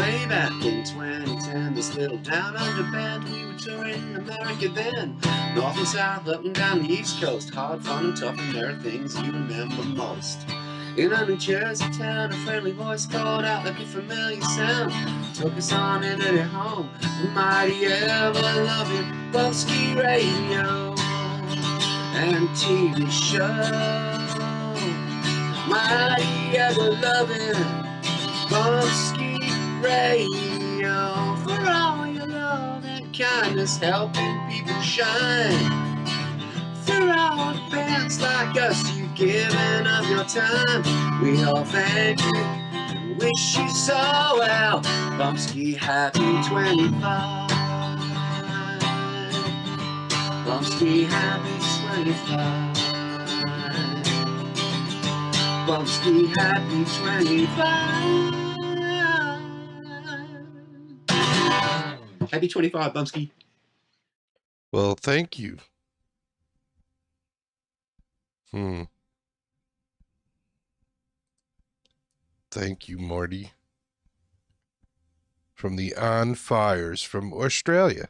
way back in 2010. This little town under band, we were touring America then. North and south, up and down the East Coast. Hard, fun and tough, and there are things you remember most. In a New Jersey town, a friendly voice called out like a familiar sound. Took us on into their home, the mighty ever-loving Bumpskey Radio and TV show. Mighty ever-loving Bumpskey Radio. For all your love and kindness, helping people shine. Through our bands like us, you've given up your time. We all thank you and wish you so well. Bumpskey, happy 25. Bumpskey, happy 25. Bumpskey, happy 25. Happy 25, Bumpskey. Well, thank you. Thank you, Marty. From the On Fires from Australia.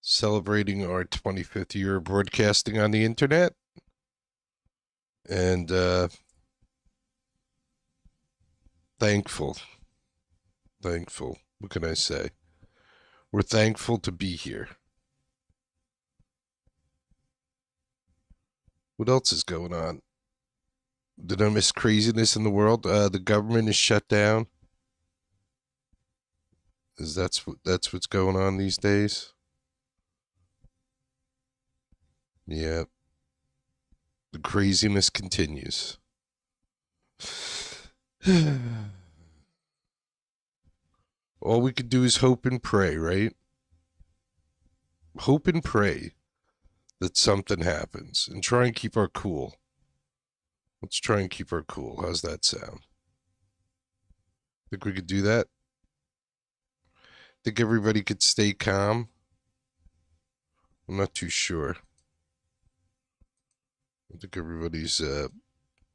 Celebrating our 25th year of broadcasting on the internet. And thankful. What can I say? We're thankful to be here. What else is going on? Did I miss craziness in the world? The government is shut down. That's what's going on these days? Yeah. The craziness continues. All we could do is hope and pray, right? Hope and pray that something happens and try and keep our cool. Let's try and keep our cool. How's that sound? Think we could do that? Think everybody could stay calm? I'm not too sure. I think everybody's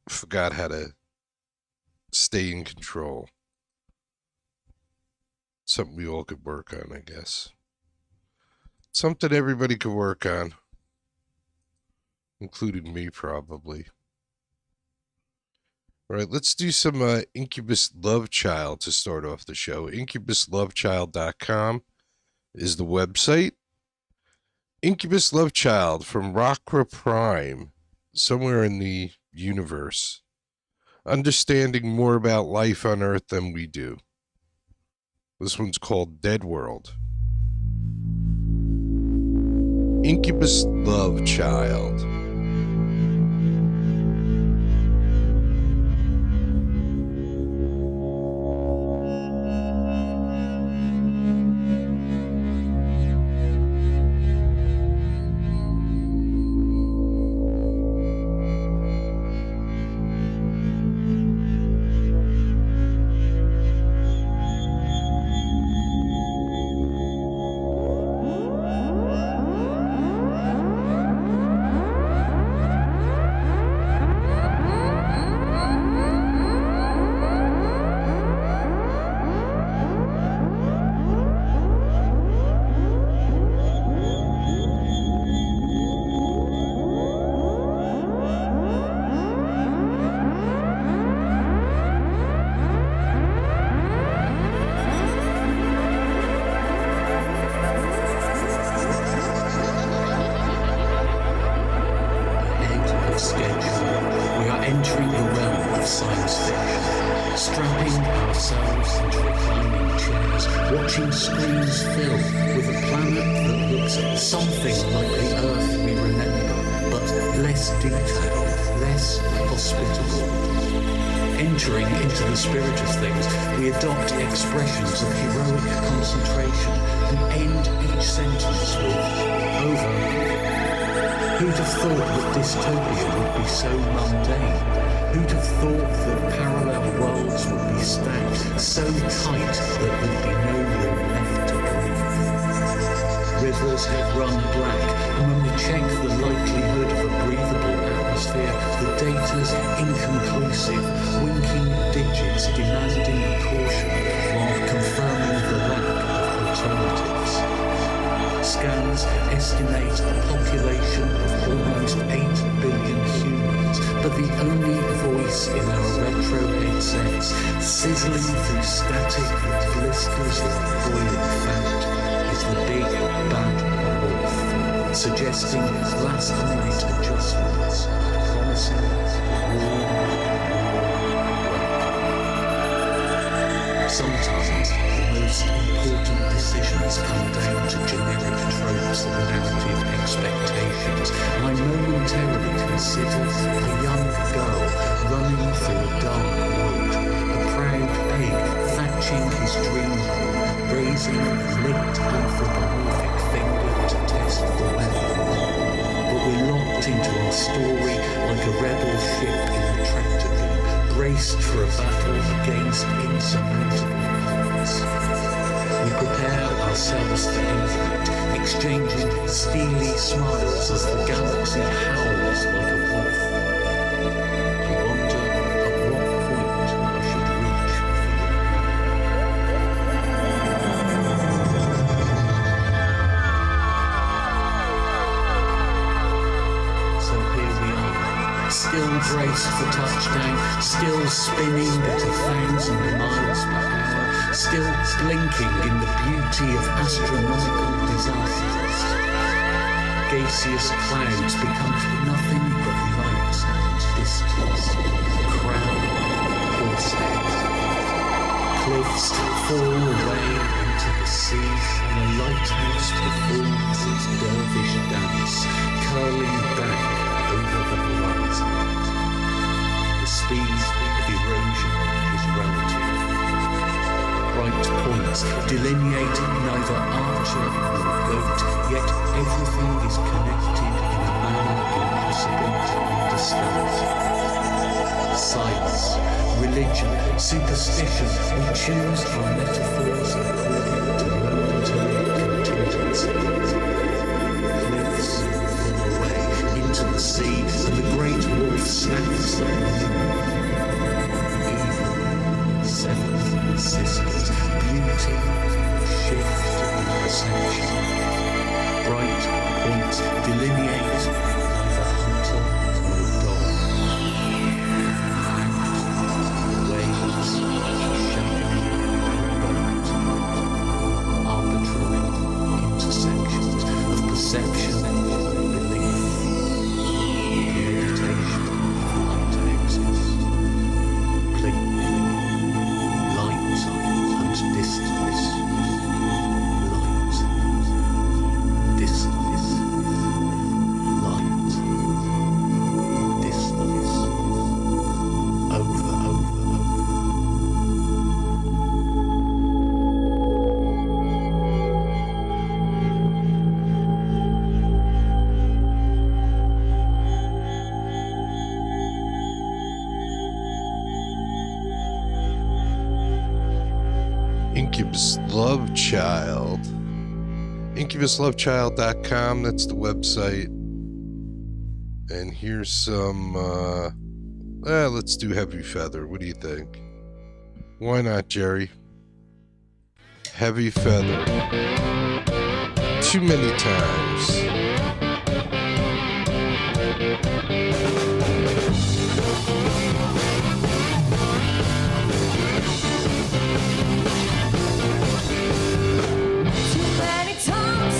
forgot how to stay in control. Something we all could work on, I guess. Something everybody could work on. Including me, probably. All right, let's do some Incubus Love Child to start off the show. IncubusLoveChild.com is the website. Incubus Love Child from Rockra Prime, somewhere in the universe. Understanding more about life on Earth than we do. This one's called Dead World. Incubus Love Child. Inconclusive, winking digits demanding caution. scholars estimate a population of almost 8 billion humans, but the only voice in our retro headsets, sizzling through static blisters of boiling fat, is the big bad wolf, suggesting last-minute adjustments, promising warm. Sometimes the most important decisions come down to generic tropes and narrative expectations. I momentarily consider a young girl running through a dark wood, a proud pig thatching his dream home, raising a linked anthropomorphic finger to test the weather. But we're locked into our story like a rebel ship in a tractor beam, braced for a battle against insurmountable odds. We prepare ourselves for impact, exchanging steely smiles as the galaxy howls like a wolf. I wonder at what point I should reach for you. So here we are, still braced for touchdown, still spinning at 1,000 miles per hour, still blinking in the beauty of astronomical disasters. Gaseous clouds become nothing but light and distance, crown horsehead. Cliffs fall away into the sea, and a lighthouse performs its dervish dance, curling back over the horizon. The speed of erosion is relative. Bright points delineate neither archer nor goat, yet everything is connected in a manner impossible to understand. Science, religion, superstition, we choose our metaphors according to momentary contingencies. Cliffs fall away into the sea, and the great wolf snaps them. Evil, seven sisters, beauty, shift, perception. Bright points delineate neither hunter nor dog. Waves, shaping boat. Arbitrary intersections of perception and belief. Meditation, lighthouse. Clean, light and distance. Light, distance. Light, distance. Over. Incubus Love Child. IncubusLoveChild.com, that's the website. And here's some, let's do Heavy Feather. What do you think? Why not, Jerry? Heavy Feather. Too many times. Too many times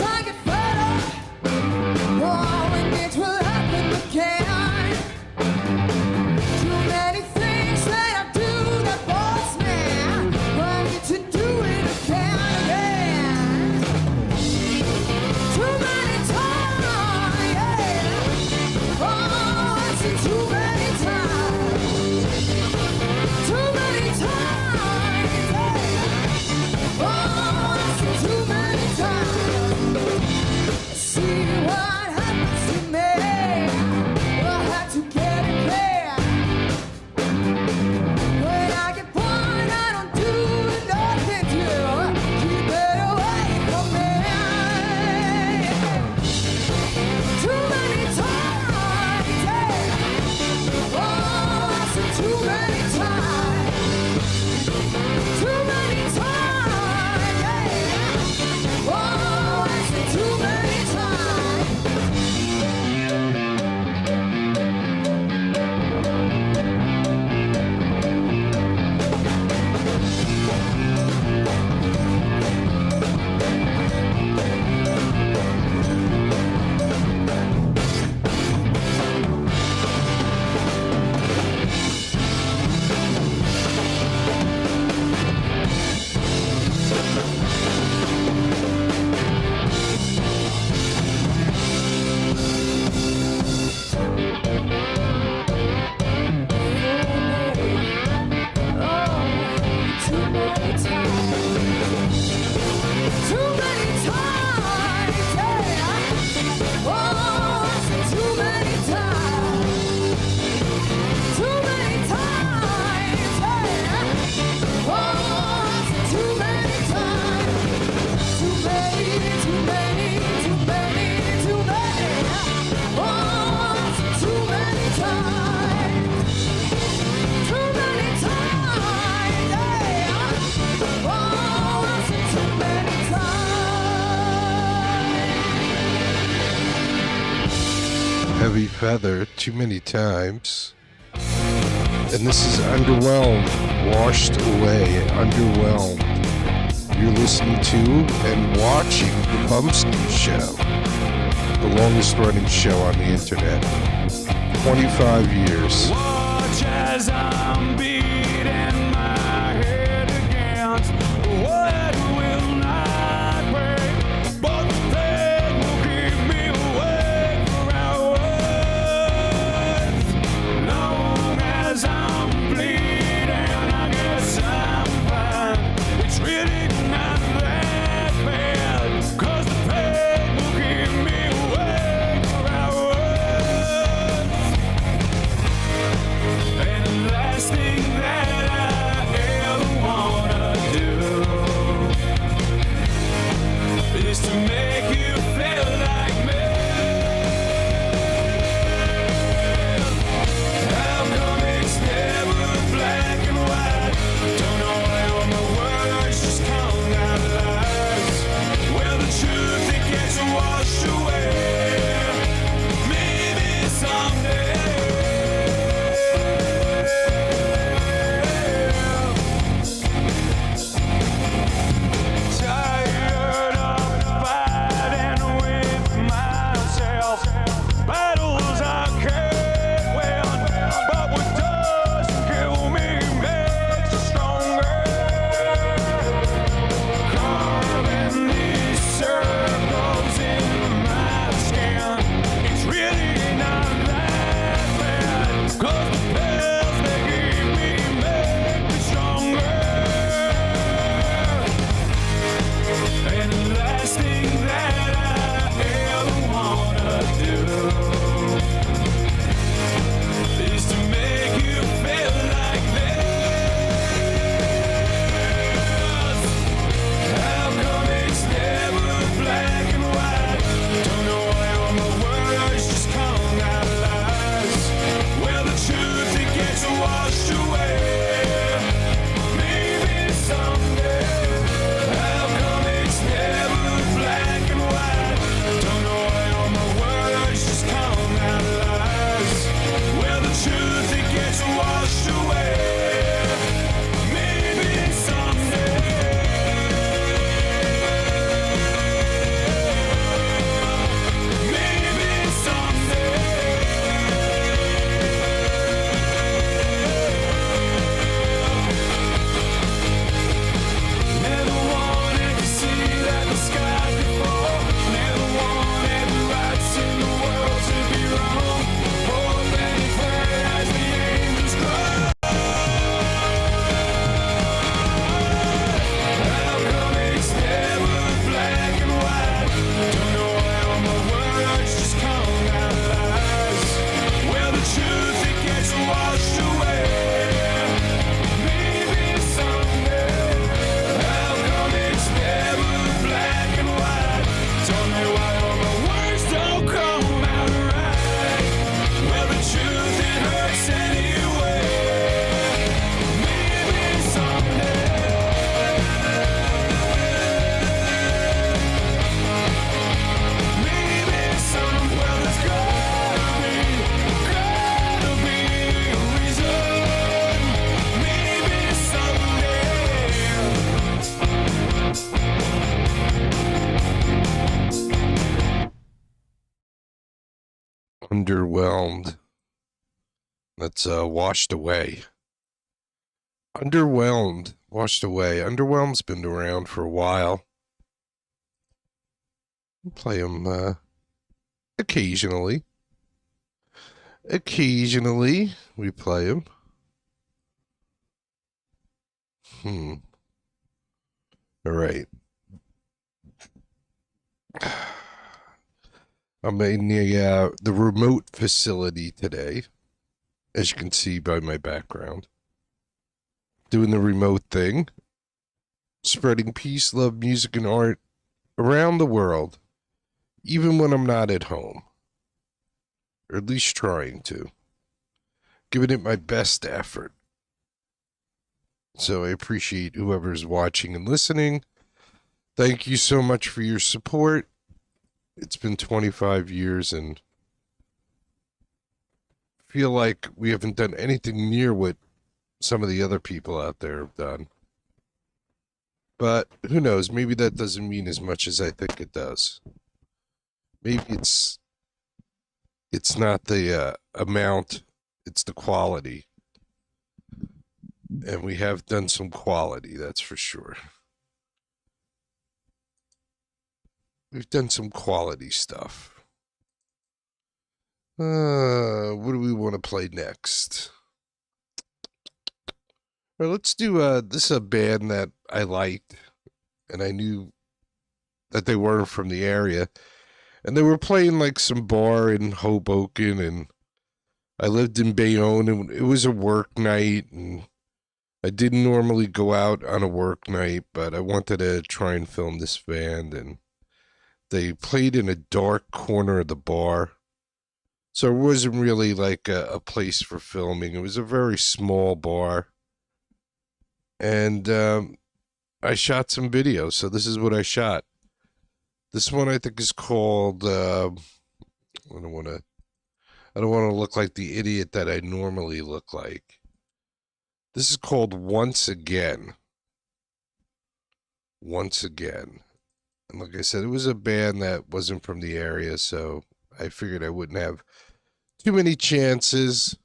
feather too many times. And this is Underwhelmed, Washed Away, Underwhelmed. You're listening to and watching the Bumpskey Show, the longest running show on the internet. 25 years. Watch as I'm beating my head against what will not break, but the pain will keep me awake for hours. Long as I'm bleeding, I guess I'm fine. It's really not that bad, 'cause the pain will keep me awake for hours. And the last thing that I ever wanna do is to make you feel like me. How come it's never black and white? Don't know why all my words just come out lies. Well, the truth, it gets washed away. Maybe someday. Tired of fighting with myself, battles I can't win, but what doesn't kill me makes me stronger. Carving these circles in my skin, it's really not that bad, 'cause the pills they give me make me stronger. And the last thing that I ever wanna do is to make you feel like this. How come it's never black and white? Don't know why all my words just come out lies. Well, the truth, it gets washed away. Maybe someday. How come it's never black and white? Don't know why all my words just come out lies. Well, the truth, it gets washed away. Maybe someday. Maybe someday. Never wanted to see that the sky could fall. Never wanted the rights in the world to be wrong. Hope and pray as the angels cry. How come it's never black and white? Don't know why all my words just come out lies. Well, the truth, it gets washed away. Maybe someday. How come it's never black and white? Tell me why all my words don't come out right. Well, the truth, it hurts anyway. Maybe someday. Maybe some, well, there's gotta be a reason. Maybe someday. Underwhelmed. That's Washed Away. Underwhelmed, Washed Away. Underwhelmed's been around for a while. We play them occasionally. Occasionally, we play them. All right. I'm in the remote facility today, as you can see by my background. Doing the remote thing. Spreading peace, love, music, and art around the world, even when I'm not at home. Or at least trying to. Giving it my best effort. So I appreciate whoever's watching and listening. Thank you so much for your support. It's been 25 years, and feel like we haven't done anything near what some of the other people out there have done. But who knows? Maybe that doesn't mean as much as I think it does. Maybe it's not the amount, it's the quality. And we have done some quality, that's for sure. We've done some quality stuff. What do we want to play next? All right, let's do this is a band that I liked, and I knew that they weren't from the area. And they were playing like some bar in Hoboken, and I lived in Bayonne, and it was a work night, and I didn't normally go out on a work night, but I wanted to try and film this band, and they played in a dark corner of the bar. So it wasn't really like a place for filming. It was a very small bar. And I shot some videos, so this is what I shot. This one I think is called, I don't want to look like the idiot that I normally look like. This is called Once Again. Once Again. And like I said, it was a band that wasn't from the area, so I figured I wouldn't have too many chances.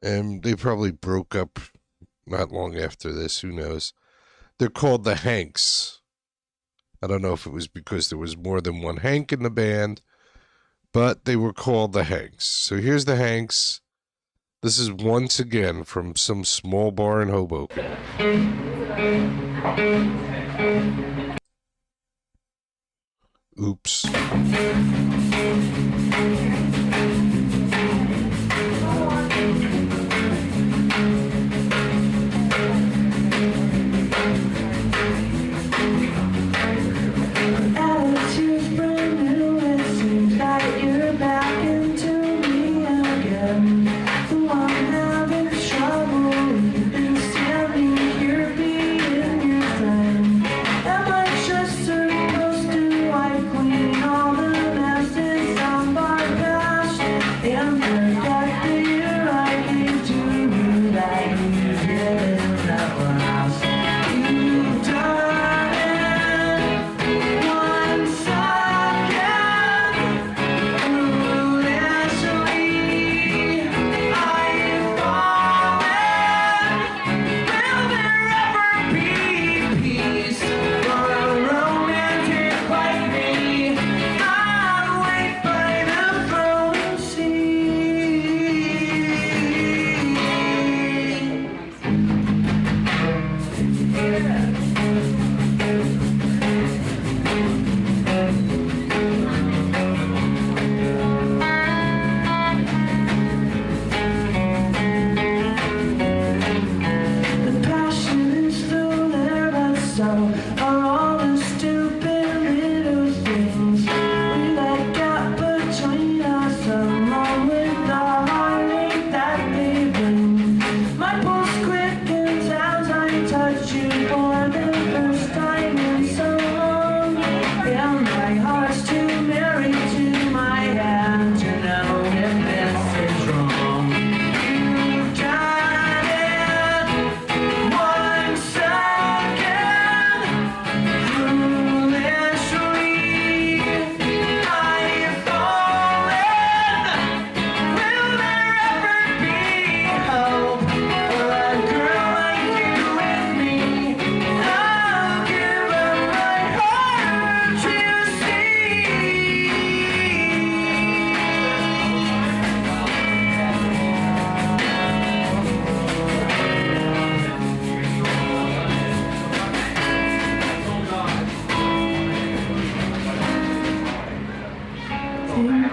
And they probably broke up not long after this, who knows. They're called the Hanks. I don't know if it was because there was more than one Hank in the band, but they were called the Hanks. So here's the Hanks. This is Once Again from some small bar in Hoboken. Oops.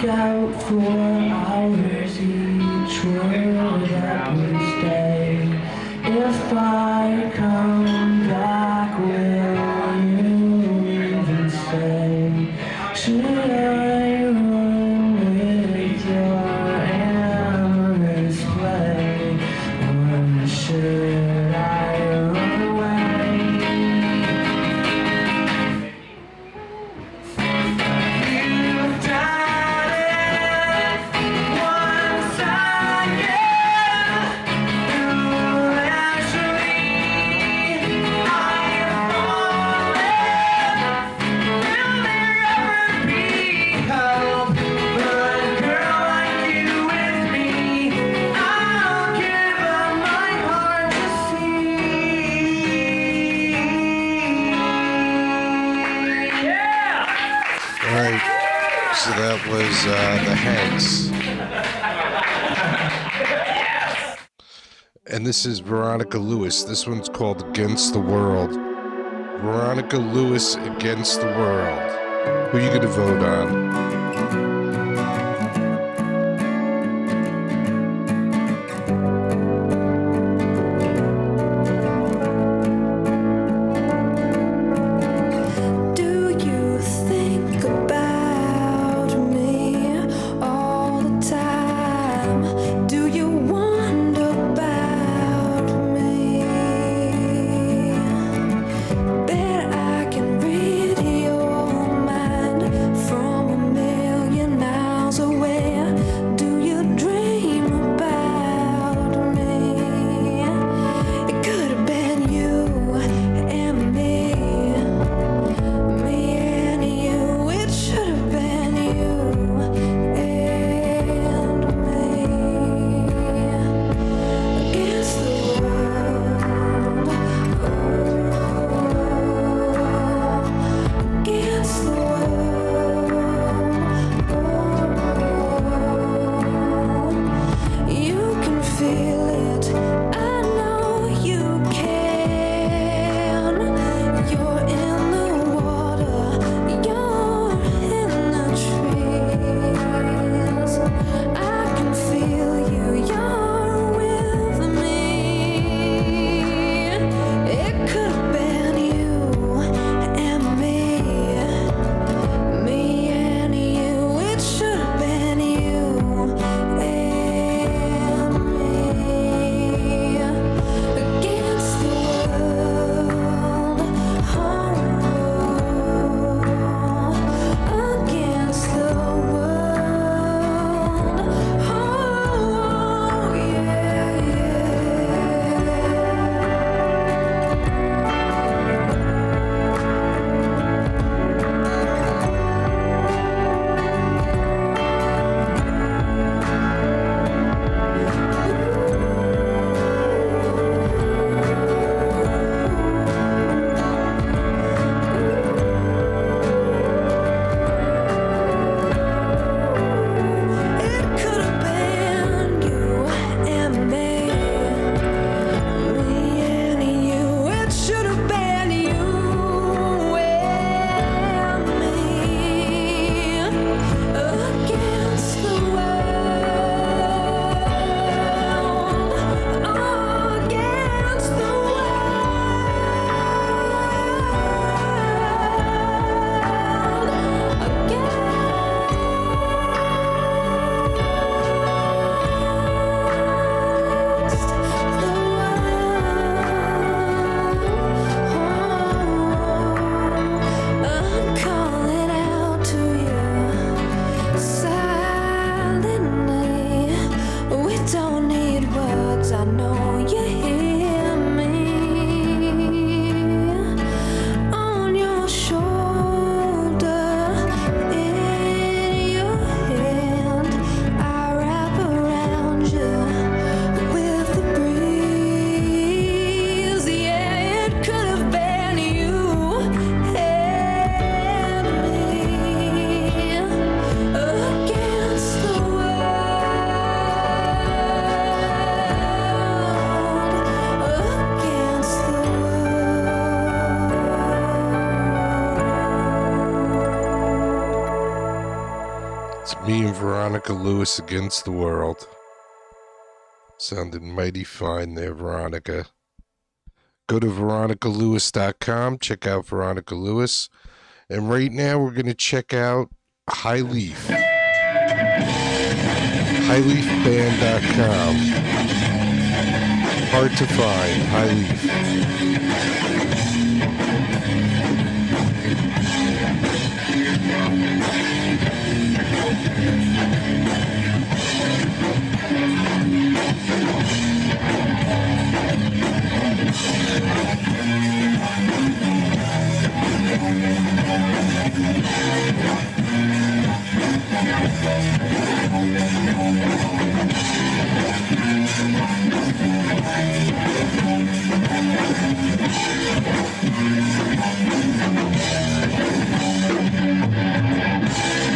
Out for hours each word that we stay. If I come back, will you even say? Should I run with your amorous play? Or should I run away? You've done it once. That was the Hanks. And this is Veronica Lewis. This one's called Against the World. Veronica Lewis, Against the World. Who are you going to vote on? Me and Veronica Lewis Against the World. Sounded mighty fine there, Veronica. Go to veronicalewis.com, check out Veronica Lewis. And right now we're going to check out High Leaf. highleafband.com. Hard to find, High Leaf.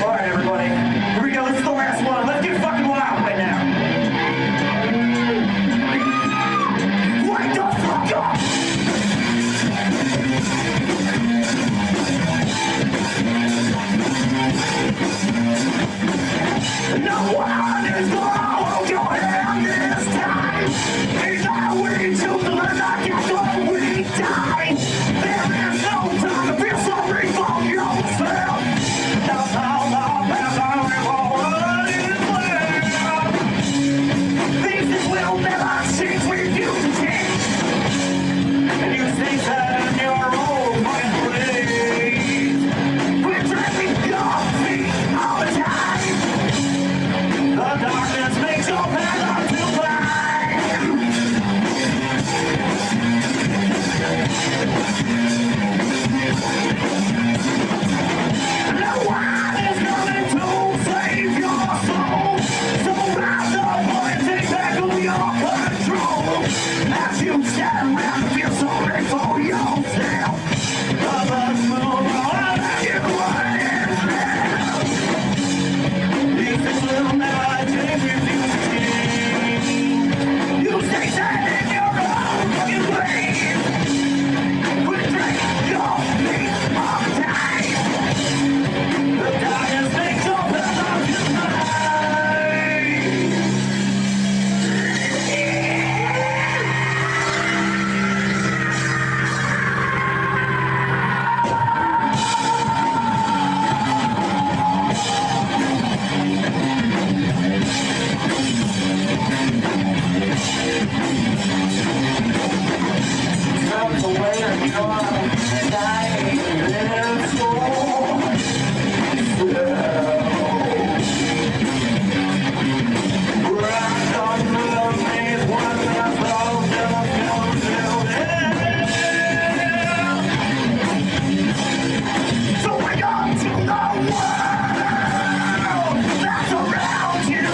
All right, everybody. will never change, refuse to change. And you stay sad in your own mind, please. We're driving your feet all the time. The darkness makes your path up to climb. No one is coming to save your soul. So rise up and take back all your control. As you stand around and feel sorry for yourself. Others move on and you want it now. These things will never change if you change. You stay sad in your own fucking ways. We drink your feet all the time. The darkness makes your path up to mine. Come to where you're dying in soul. Rock on the maze, one of those never come to end. So wake up to the world that's around you.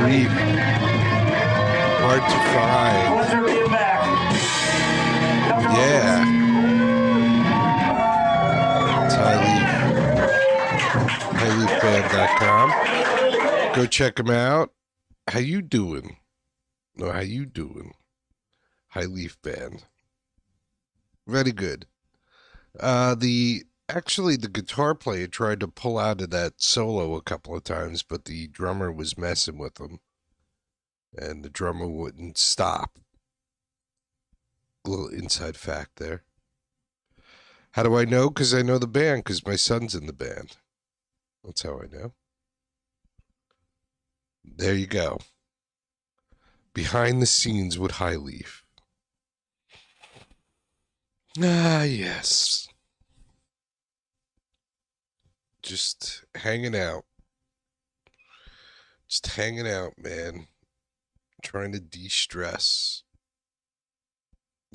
Leaf. Hard to find. Pleasure being back. Yeah. Tyleafband.com. Go check them out. How you doing? No, how you doing? High Leaf Band. Very good. Actually, the guitar player tried to pull out of that solo a couple of times, but the drummer was messing with him. And the drummer wouldn't stop. A little inside fact there. How do I know? Because I know the band, because my son's in the band. That's how I know. There you go. Behind the scenes with Highleaf. Ah, yes. Just hanging out. Just hanging out, man. Trying to de-stress.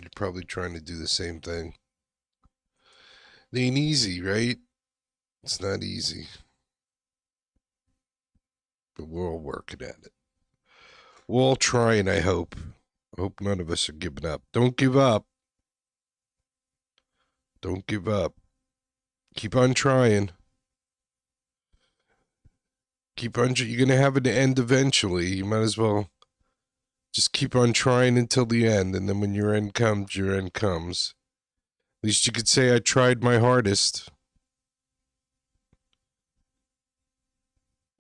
You're probably trying to do the same thing. It ain't easy, right? It's not easy. But we're all working at it. We're all trying, I hope. I hope none of us are giving up. Don't give up. Don't give up. Keep on trying. Keep on. You're going to have an end eventually. You might as well just keep on trying until the end. And then when your end comes, your end comes. At least you could say, I tried my hardest.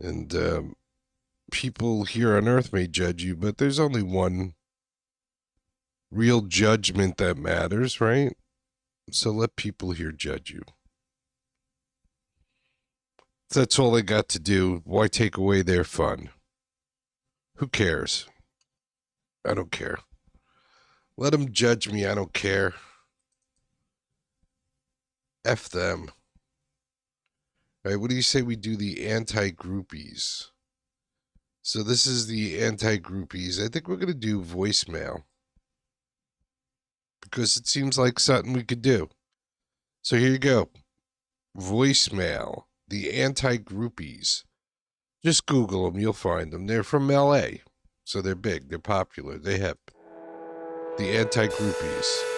And people here on Earth may judge you, but there's only one real judgment that matters, right? So let people here judge you. If that's all they got to do, why take away their fun? Who cares? I don't care. Let them judge me, I don't care. F them. All right, what do you say we do the anti-groupies? So this is the anti-groupies. I think we're going to do voicemail. Because it seems like something we could do. So here you go. Voicemail. The anti-groupies. Just Google them. You'll find them. They're from L.A. So they're big. They're popular. They're hip. The anti-groupies.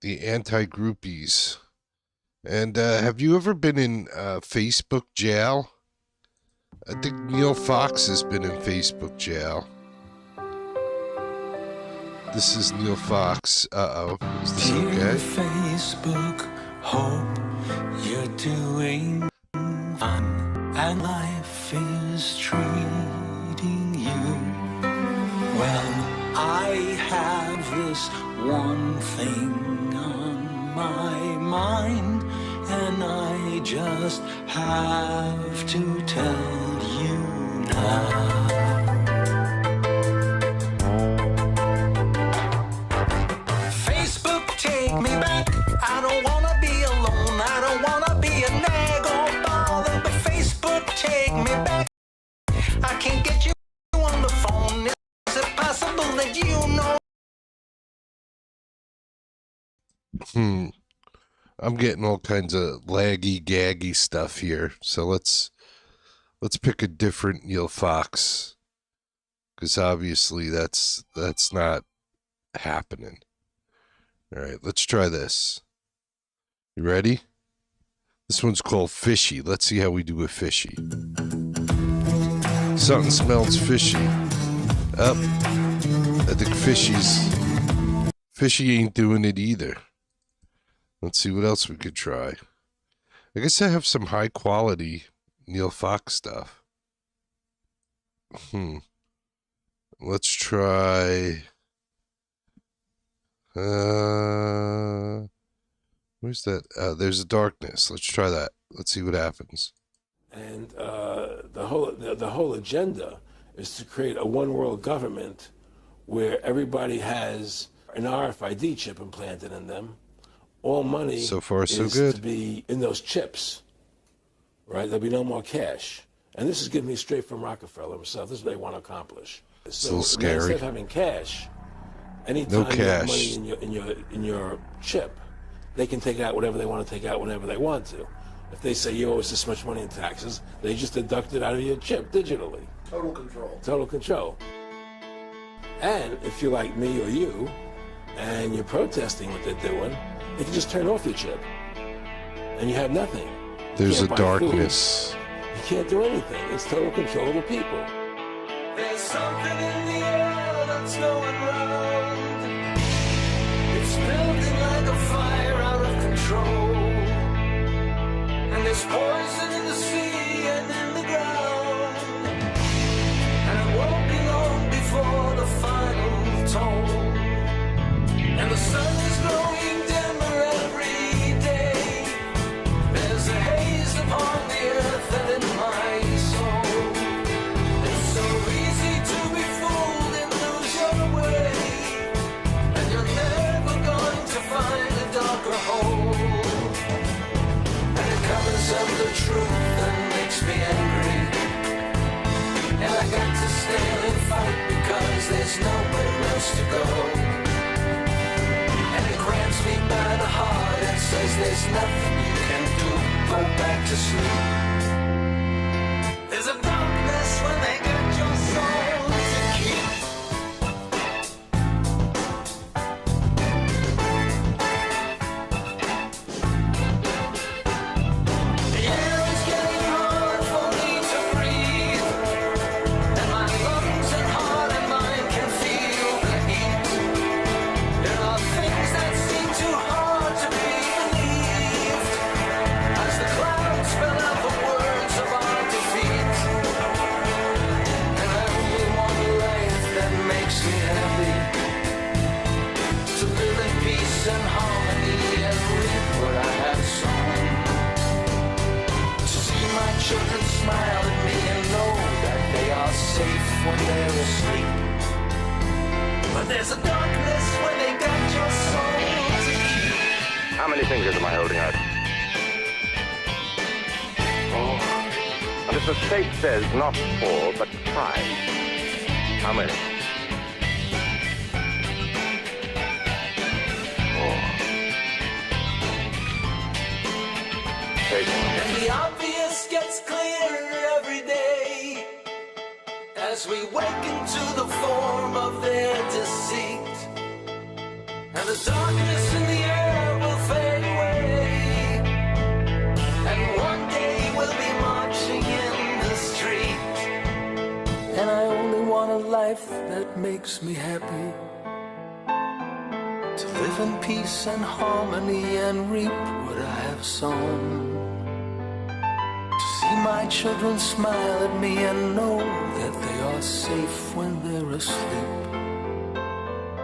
the anti-groupies. And have you ever been in Facebook jail? I think Neil Fox has been in Facebook jail. This is Neil Fox. Uh-oh. Is this Dear okay? Facebook, hope you're doing fun and life is treating you well. I have this one thing on my mind, and I just have to tell you now. Facebook, take me back. I don't wanna be alone. I don't wanna be a nag or bother. But Facebook, take me back. I can't get you on the phone. Is it possible that you know? I'm getting all kinds of laggy, gaggy stuff here. So let's pick a different Neil Fox, because obviously that's not happening. All right, let's try this. You ready? This one's called Fishy. Let's see how we do with Fishy. Something smells fishy. Up. I think Fishy ain't doing it either. Let's see what else we could try. I guess I have some high quality Neil Fox stuff. Let's try. Where's that? There's a darkness. Let's try that. Let's see what happens. And the whole agenda is to create a one world government where everybody has an RFID chip implanted in them. All money So far, so is good. to be in those chips, right? There'll be no more cash. And this is getting me straight from Rockefeller himself. This is what they want to accomplish. It's a little scary. Instead of having cash, anytime No you have cash. money in your chip, they can take out whatever they want to take out whenever they want to. If they say you owe us this much money in taxes, they just deduct it out of your chip digitally. Total control. Total control. And if you're like me or you, and you're protesting what they're doing, they can just turn off your chip, and you have nothing. You There's a can't buy food. darkness. You can't do anything. It's total control of the people. There's something in the air that's going round. It's building like a fire out of control. And there's poison in the sea and in the ground. And it won't be long before the final toll. And the sun is growing dimmer every day. There's a haze upon the earth and in my soul. It's so easy to be fooled and lose your way. And you're never going to find a darker hole. And it covers up the truth and makes me angry. And I got to stand and fight because there's nowhere else to go. And it grabs me by the heart and says there's nothing you can do. Go back to sleep. There's a darkness when they got your soul to keep. The air is getting hard for me to breathe. And my lungs and heart and mind can feel the heat. There are things that seem too hard to be believed. As the clouds spell out the words of our defeat. And I only want a life that makes me happy. To live in peace and harmony and reap what I have sown. To see my children smile at me and know that they are safe when they're asleep. But there's a darkness when they got your soul to keep. How many fingers am I holding out? And if the state says not 4, but 5, how many? 4. 8. And the obvious gets clearer every day as we wake into the form of their deceit. And the darkness in the air makes me happy. To live in peace and harmony and reap what I have sown. To see my children smile at me and know that they are safe when they're asleep.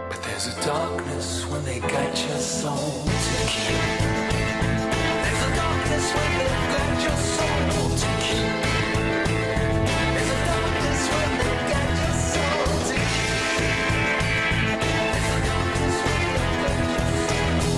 But there's a darkness when they got your soul to keep. There's a darkness when they've got your soul to keep. There's a darkness when they've got your soul to keep. There's a darkness when they've got your soul to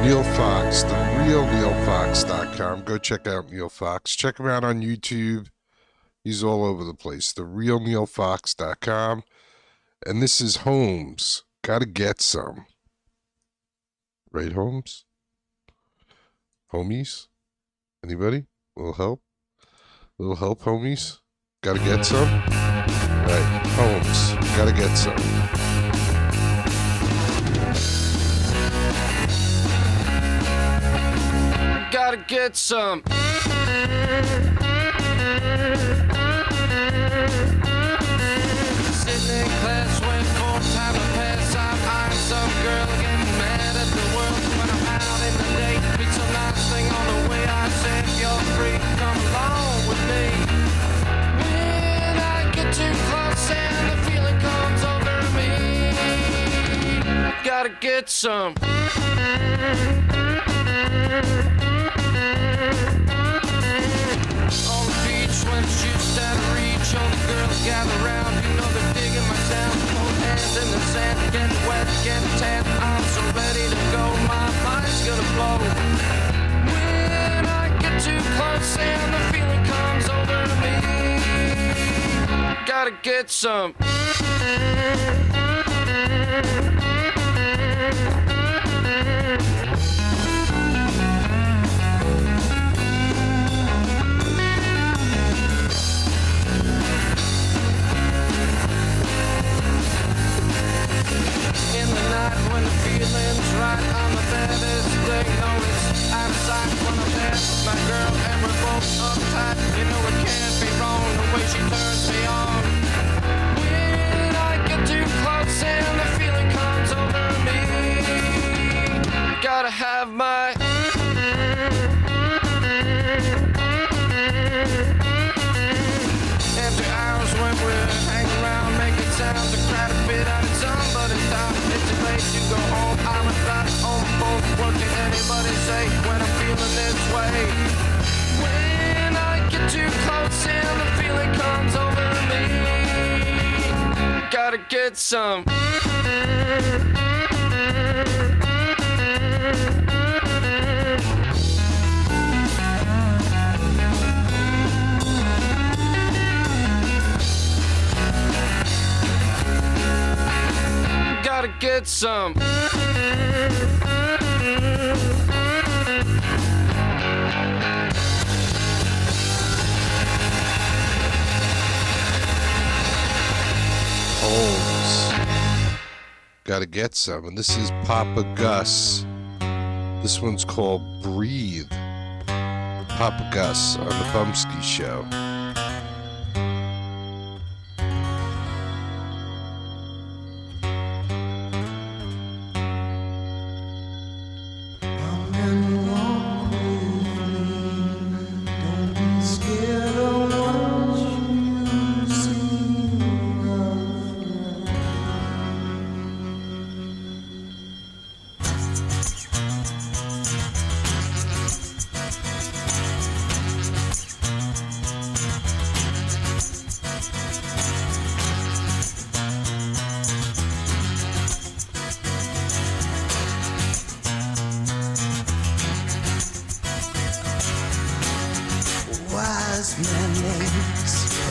Neil Fox, the real NeilFox.com. Go check out Neil Fox. Check him out on YouTube. He's all over the place. The real NeilFox.com. And this is Holmes. Gotta get some. Right, Holmes? Homies? Anybody? Little help? Little help, homies? Gotta get some? Right, Holmes. Gotta get some. Gotta get some. Sitting in class, waiting for time to pass. I'm eyeing some girl, getting mad at the world when I'm out in the day. Meet some nice thing on the way. I said, you're free, come along with me. When I get too close and the feeling comes over me, gotta get some. On the beach when it's just out of reach, all the girls gather round, you know they're digging my sound. Hold hands in the sand, getting wet, getting tan. I'm so ready to go, my mind's gonna blow. When I get too close and the feeling comes over me, gotta get some. In the night when the feeling's right, I'm the baddest thing noticed. Out of sight when I'm there with my girl and we're both uptight. You know it can't be wrong the way she turns me on. When I get too close and the feeling comes over me, gotta have my after hours when we're hanging around making sounds to cry a bit out of somebody's time. It's too late to go home. I'm not on both. What can anybody say when I'm feeling this way? When I get too close and the feeling comes over me, gotta get some. Gotta get some. Holmes. Gotta get some. And this is Papa Gus. This one's called Breathe. Papa Gus on the Bumpskey Show.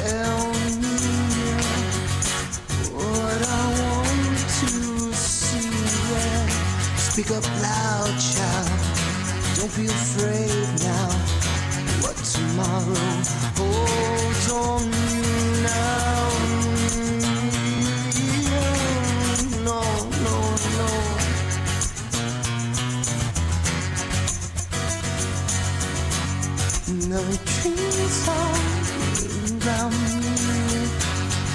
Tell me what I want to Speak up loud, child. Don't be afraid now. What tomorrow holds on you now. No, no, no. The trees are around me,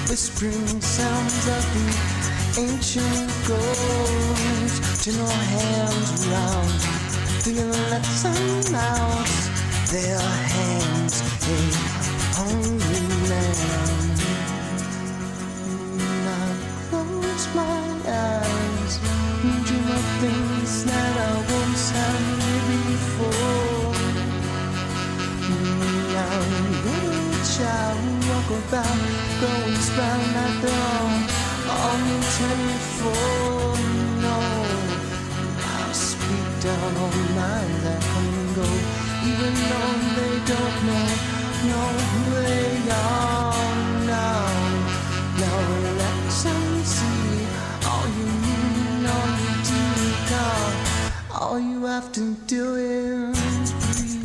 whispering sounds of the ancient ghosts. Turn your hands around, feel let some out their hands, a hungry man. I close my eyes, dream of things that I once had before. Now little child walk about, going round at dawn, on the 24. No, I'll speak down on minds that come and go, even though they don't know who they are now. Now relax and see all you need, all you do, God. All you have to do is breathe.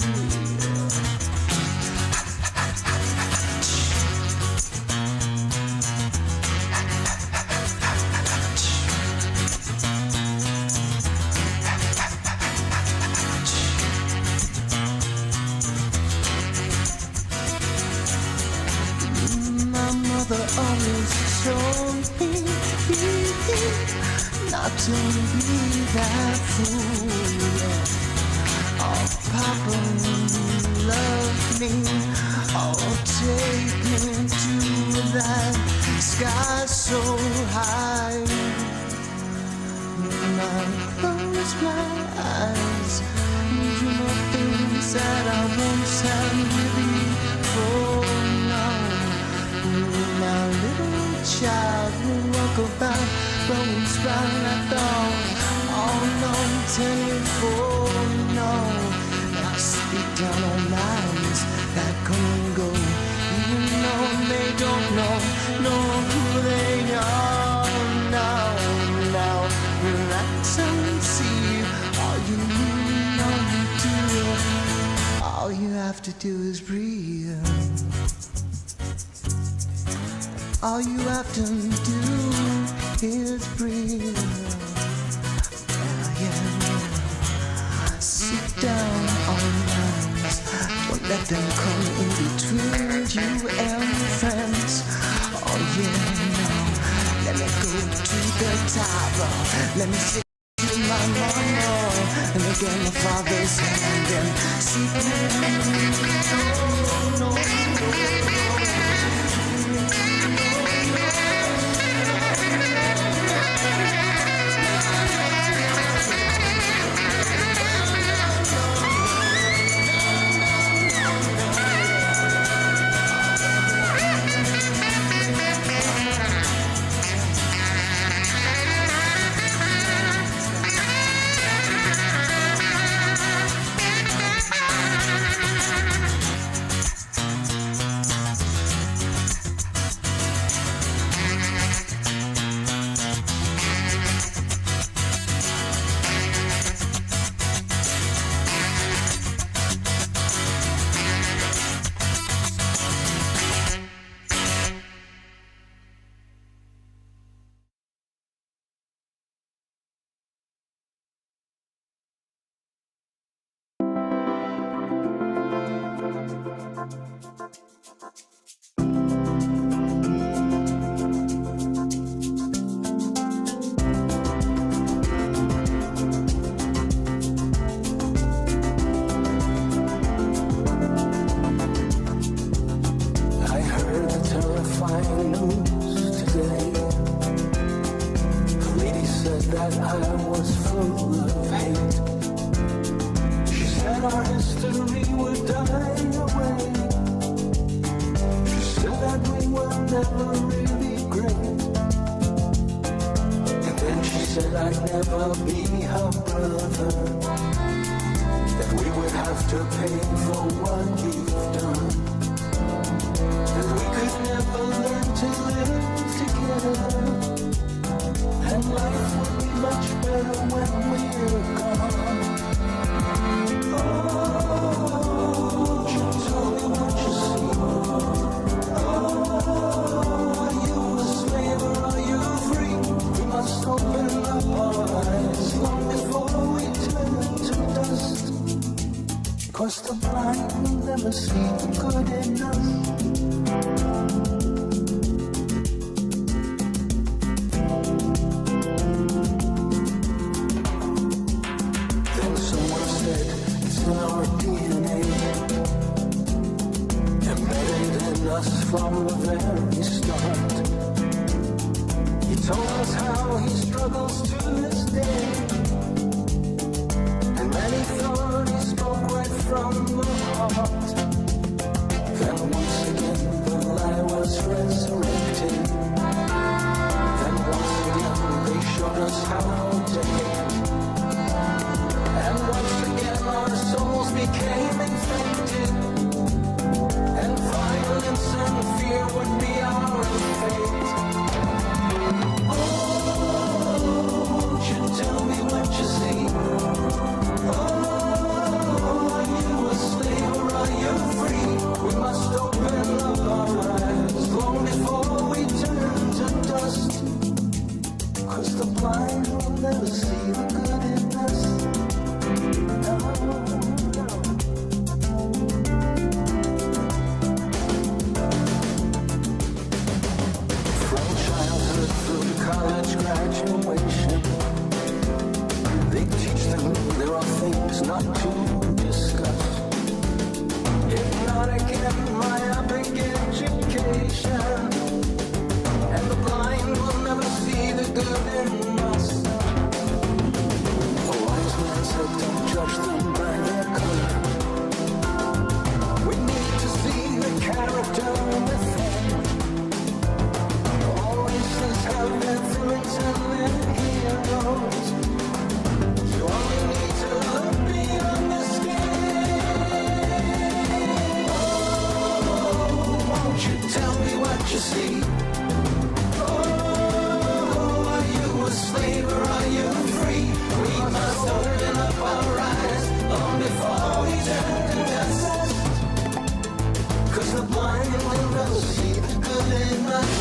Always showed me not to be that fool. Oh, Papa love me. Oh, take me to that sky so high. When I close my eyes, dream of things that I once had before. Now little child will walk about, going round at dawn, all on 24. No, now speak down on minds that come and go, even though they don't know who they are now. Now relax and see all you need, all you do. All you have to do is breathe. All you have to do is breathe. Yeah. Sit down on minds. Don't let them come in between you and your friends. Oh yeah, no. Let me go to the top. Let me sit to my mama. Let me get my father's hand and see no. and life will be much better when we're gone. Oh, won't you tell me what you see? Oh, are you a slave or are you free? We must open up our eyes long before we turn to dust. 'Cause the blind will never see the good in us. Then someone said it's in our DNA, embedded in us from the very start. He told us how he struggles to this day, and many thought he spoke right from the heart. Then once again the lie was resurrected. Then once again they showed us how to hate. And once again our souls became infected, and violence and fear would be our fate. Oh, won't you tell me what you see? Oh, are you a slave or are you free? We must open up our eyes long before we turn to dust. 'Cause the blind will never see the good in us. No, no. From childhood through college graduation, they teach them there are things not to discuss. Hypnotic and myopic education, and the blind will never see the good in us. A wise man said, don't judge them by their color. We need to see the character within. All races have their villains and their heroes. You only need to look beyond the skin. Oh, won't you tell me what you see? Oh, are you a slave or are you free? We must open up our eyes long before we turn to dust. 'Cause the blind will never see the good in us.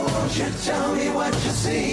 Won't you tell me what you see?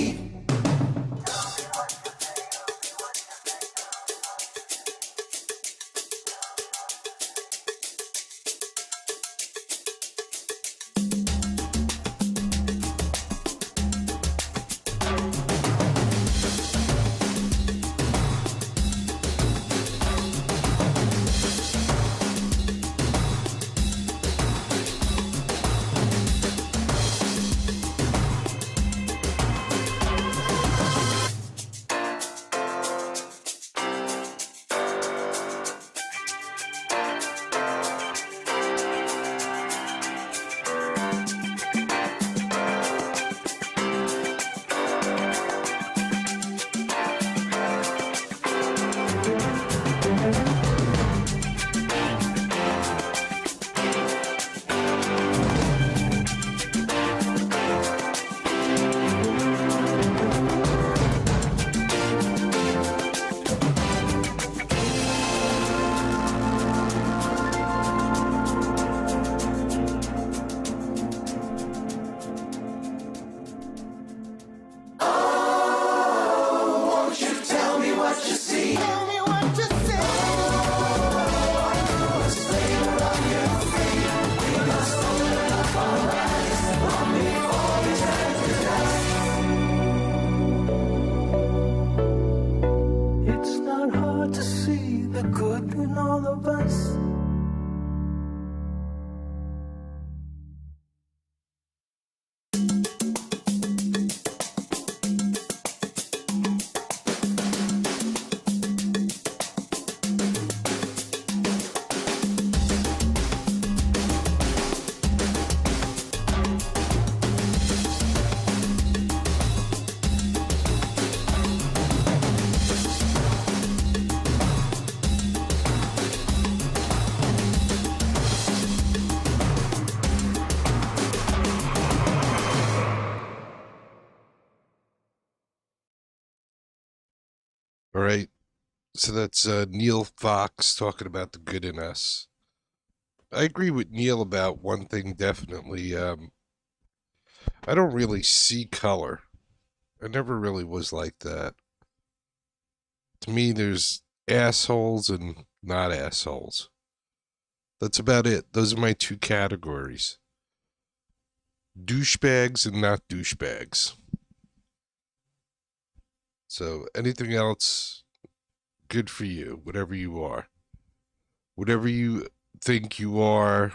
All right. So that's Neil Fox talking about the good in us. I agree with Neil about one thing definitely. I don't really see color. I never really was like that. To me, there's assholes and not assholes. That's about it. Those are my two categories. Douchebags and not douchebags. So anything else, good for you, whatever you are. Whatever you think you are,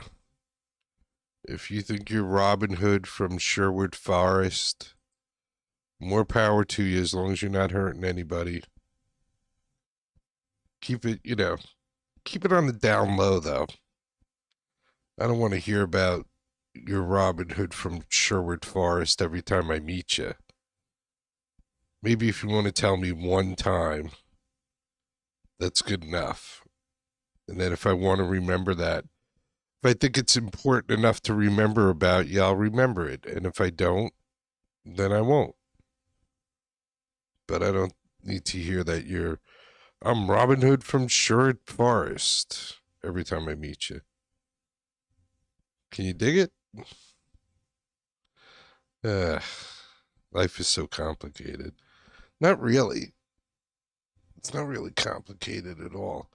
if you think you're Robin Hood from Sherwood Forest, more power to you as long as you're not hurting anybody. Keep it, keep it on the down low, though. I don't want to hear about your Robin Hood from Sherwood Forest every time I meet you. Maybe if you want to tell me one time, that's good enough. And then if I want to remember that, if I think it's important enough to remember about you, I'll remember it. And if I don't, then I won't. But I don't need to hear that I'm Robin Hood from Sherwood Forest every time I meet you. Can you dig it? Life is so complicated. Not really. It's not really complicated at all.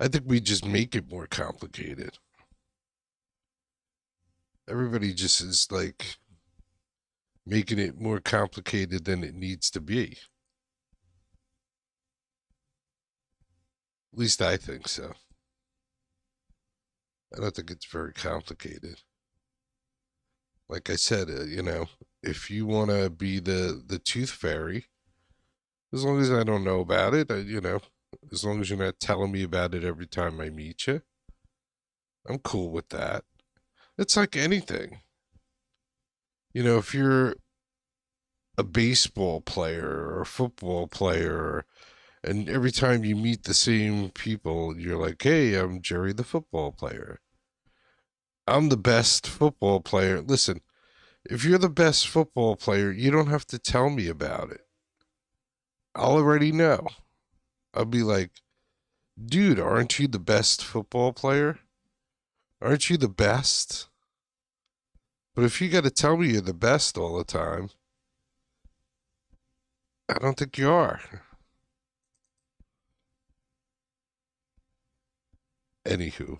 I think we just make it more complicated. Everybody just is like making it more complicated than it needs to be. At least I think so. I don't think it's very complicated. Like I said, if you want to be the tooth fairy, as long as I don't know about it, as long as you're not telling me about it every time I meet you, I'm cool with that. It's like anything. If you're a baseball player or a football player, and every time you meet the same people, you're like, hey, I'm Jerry the football player. I'm the best football player. Listen, if you're the best football player, you don't have to tell me about it. I'll already know. I'll be like, dude, aren't you the best football player? Aren't you the best? But if you got to tell me you're the best all the time, I don't think you are. Anywho,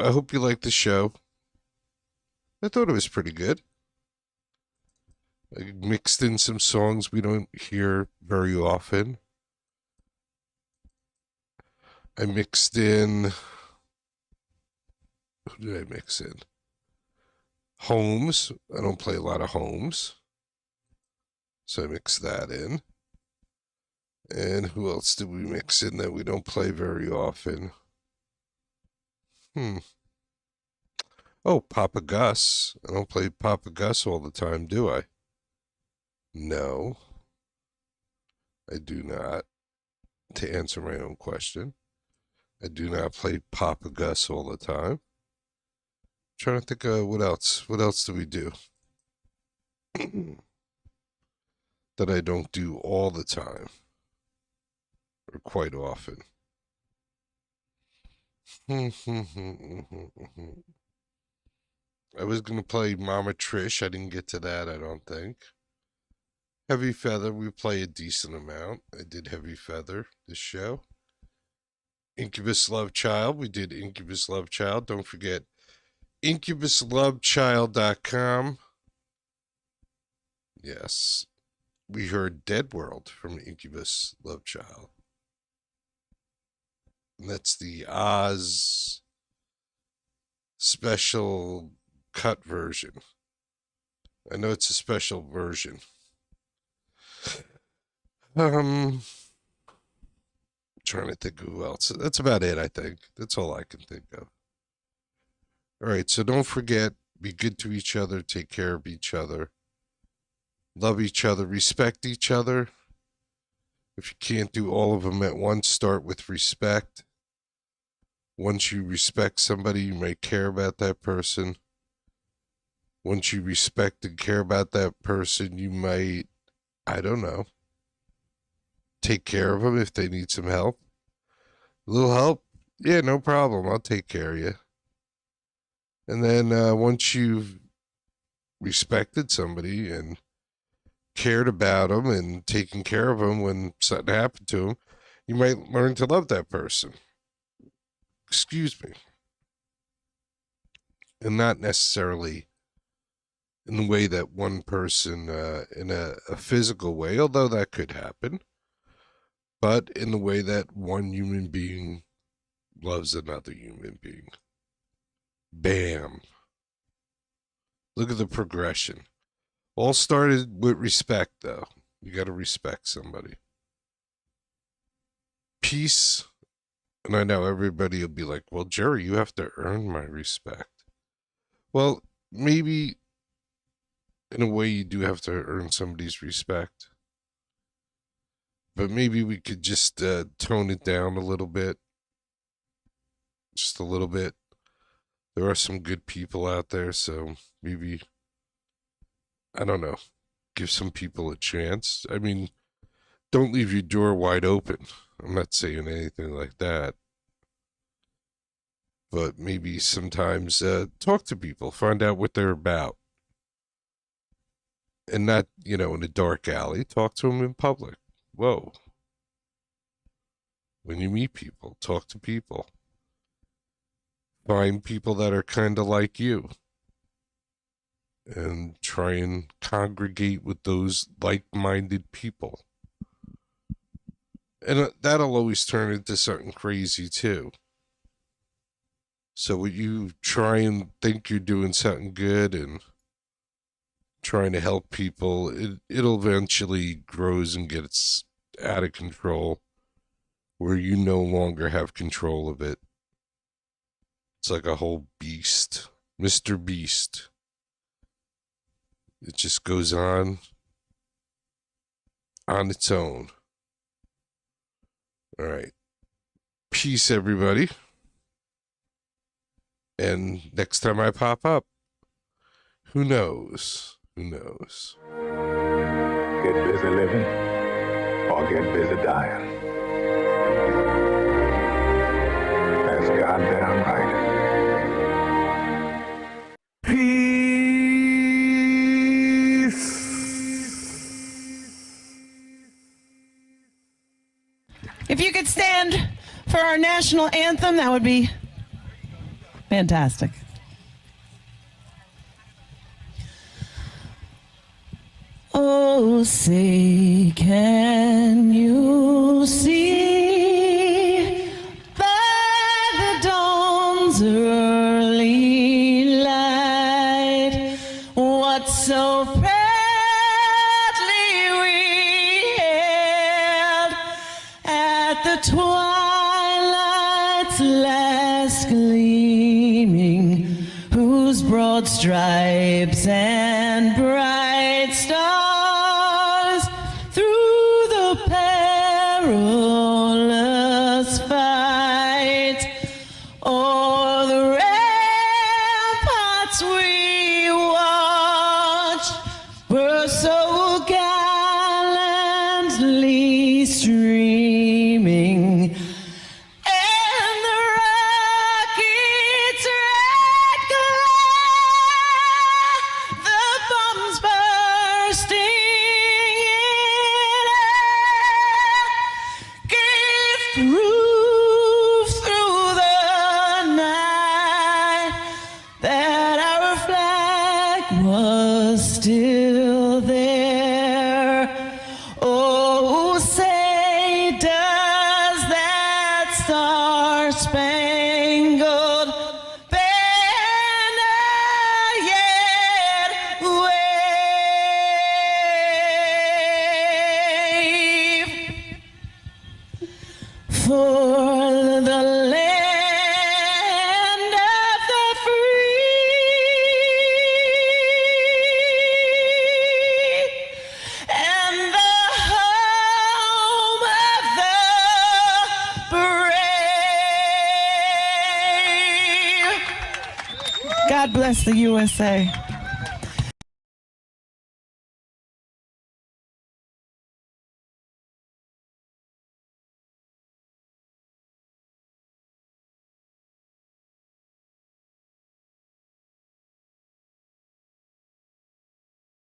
I hope you liked the show. I thought it was pretty good. I mixed in some songs we don't hear very often. I mixed in... Who did I mix in? Holmes. I don't play a lot of Holmes. So I mixed that in. And who else did we mix in that we don't play very often? Oh, Papa Gus. I don't play Papa Gus all the time, do I? No. I do not. To answer my own question, I do not play Papa Gus all the time. I'm trying to think of what else. What else do we do? That I don't do all the time. Or quite often. I was going to play Mama Trish. I didn't get to that, I don't think. Heavy Feather, we play a decent amount. I did Heavy Feather this show. Incubus Love Child, we did Incubus Love Child. Don't forget incubuslovechild.com. Yes. We heard Dead World from Incubus Love Child. And that's the Oz special cut version. I know it's a special version. Trying to think of who else. That's about it, I think. That's all I can think of. All right, so don't forget, be good to each other, take care of each other, love each other, respect each other. If you can't do all of them at once, start with respect. Once you respect somebody, you may care about that person. Once you respect and care about that person, you might, I don't know, take care of them if they need some help. A little help? Yeah, no problem. I'll take care of you. And then once you've respected somebody and cared about them and taken care of them when something happened to them, you might learn to love that person. Excuse me. And not necessarily in the way that one person, in a physical way, although that could happen, but in the way that one human being loves another human being. Bam. Look at the progression. All started with respect, though. You got to respect somebody. Peace. And I know everybody will be like, well, Jerry, you have to earn my respect. Well, maybe in a way you do have to earn somebody's respect. But maybe we could just tone it down a little bit. Just a little bit. There are some good people out there, so maybe, I don't know, give some people a chance. I mean, don't leave your door wide open. I'm not saying anything like that. But maybe sometimes talk to people, find out what they're about. And not, in a dark alley. Talk to them in public. Whoa. When you meet people, talk to people. Find people that are kind of like you. And try and congregate with those like-minded people. And that'll always turn into something crazy, too. So when you try and think you're doing something good and trying to help people, it'll eventually grows and gets out of control where you no longer have control of it. It's like a whole beast. Mr. Beast. It just goes on its own. All right. Peace, everybody. And next time I pop up, who knows? Who knows? Get busy living or get busy dying. That's goddamn right. Peace. If you could stand for our national anthem, that would be fantastic. Oh, say, can you see by the dawn's early light what so proudly we hailed at the twilight's last gleaming, whose broad stripes and bright stars through the perilous fight o'er the ramparts we watched were so gallantly streaming. And the rocket's red glare, the bombs bursting in air, gave proof through the night that our flag was still there. Oh, say, does that star-spangled banner yet wave for the land of the free and the home of the brave? God bless the USA.